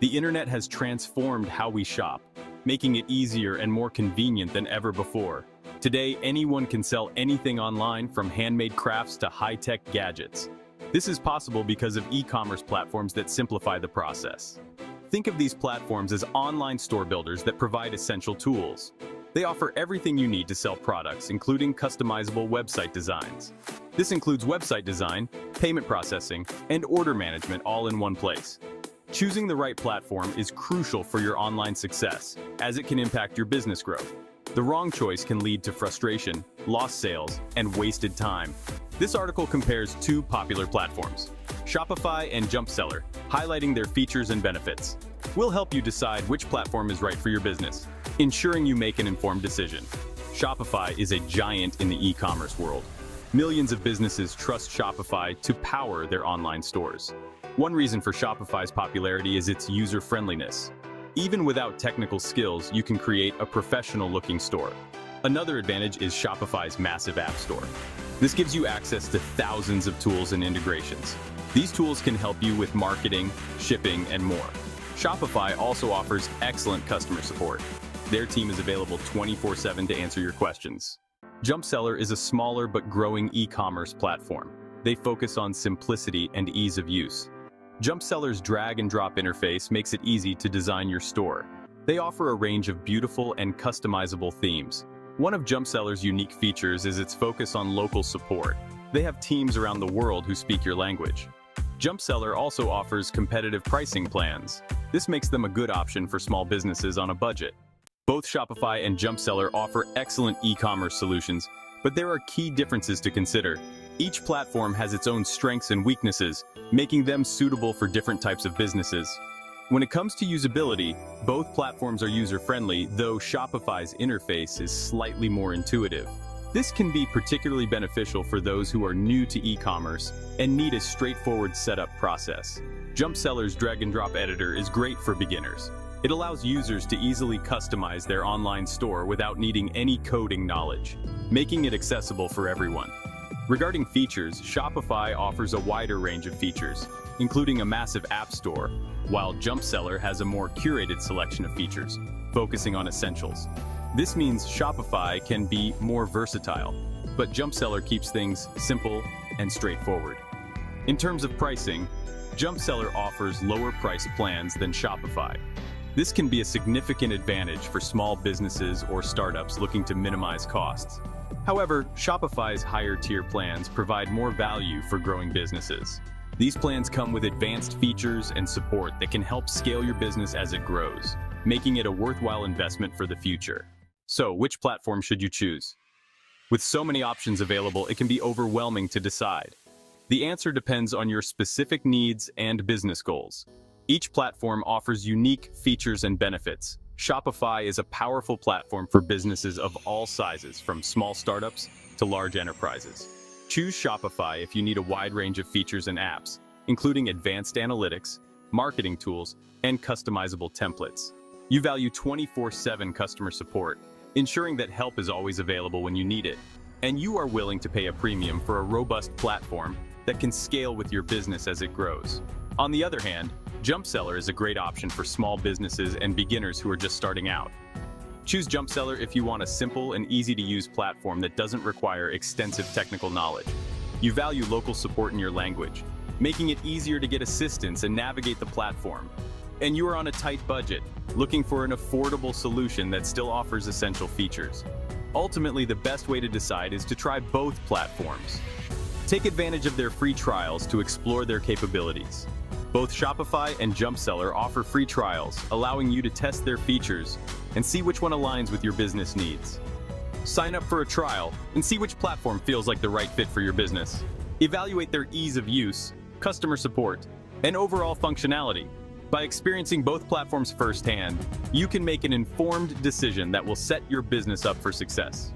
The internet has transformed how we shop, making it easier and more convenient than ever before. Today, anyone can sell anything online, from handmade crafts to high-tech gadgets. This is possible because of e-commerce platforms that simplify the process. Think of these platforms as online store builders that provide essential tools. They offer everything you need to sell products, including customizable website designs. This includes website design, payment processing, and order management all in one place. Choosing the right platform is crucial for your online success, as it can impact your business growth. The wrong choice can lead to frustration, lost sales, and wasted time. This article compares two popular platforms, Shopify and Jumpseller, highlighting their features and benefits. We'll help you decide which platform is right for your business, ensuring you make an informed decision. Shopify is a giant in the e-commerce world. Millions of businesses trust Shopify to power their online stores. One reason for Shopify's popularity is its user-friendliness. Even without technical skills, you can create a professional-looking store. Another advantage is Shopify's massive app store. This gives you access to thousands of tools and integrations. These tools can help you with marketing, shipping, and more. Shopify also offers excellent customer support. Their team is available 24/7 to answer your questions. Jumpseller is a smaller but growing e-commerce platform. They focus on simplicity and ease of use. Jumpseller's drag-and-drop interface makes it easy to design your store. They offer a range of beautiful and customizable themes. One of Jumpseller's unique features is its focus on local support. They have teams around the world who speak your language. Jumpseller also offers competitive pricing plans. This makes them a good option for small businesses on a budget. Both Shopify and Jumpseller offer excellent e-commerce solutions, but there are key differences to consider. Each platform has its own strengths and weaknesses, making them suitable for different types of businesses. When it comes to usability, both platforms are user-friendly, though Shopify's interface is slightly more intuitive. This can be particularly beneficial for those who are new to e-commerce and need a straightforward setup process. Jumpseller's drag-and-drop editor is great for beginners. It allows users to easily customize their online store without needing any coding knowledge, making it accessible for everyone. Regarding features, Shopify offers a wider range of features, including a massive app store, while Jumpseller has a more curated selection of features, focusing on essentials. This means Shopify can be more versatile, but Jumpseller keeps things simple and straightforward. In terms of pricing, Jumpseller offers lower priced plans than Shopify. This can be a significant advantage for small businesses or startups looking to minimize costs. However, Shopify's higher-tier plans provide more value for growing businesses. These plans come with advanced features and support that can help scale your business as it grows, making it a worthwhile investment for the future. So, which platform should you choose? With so many options available, it can be overwhelming to decide. The answer depends on your specific needs and business goals. Each platform offers unique features and benefits. Shopify is a powerful platform for businesses of all sizes, from small startups to large enterprises. Choose Shopify if you need a wide range of features and apps, including advanced analytics, marketing tools, and customizable templates. You value 24/7 customer support, ensuring that help is always available when you need it. And you are willing to pay a premium for a robust platform that can scale with your business as it grows. On the other hand, Jumpseller is a great option for small businesses and beginners who are just starting out. Choose Jumpseller if you want a simple and easy-to-use platform that doesn't require extensive technical knowledge. You value local support in your language, making it easier to get assistance and navigate the platform. And you are on a tight budget, looking for an affordable solution that still offers essential features. Ultimately, the best way to decide is to try both platforms. Take advantage of their free trials to explore their capabilities. Both Shopify and Jumpseller offer free trials, allowing you to test their features and see which one aligns with your business needs. Sign up for a trial and see which platform feels like the right fit for your business. Evaluate their ease of use, customer support, and overall functionality. By experiencing both platforms firsthand, you can make an informed decision that will set your business up for success.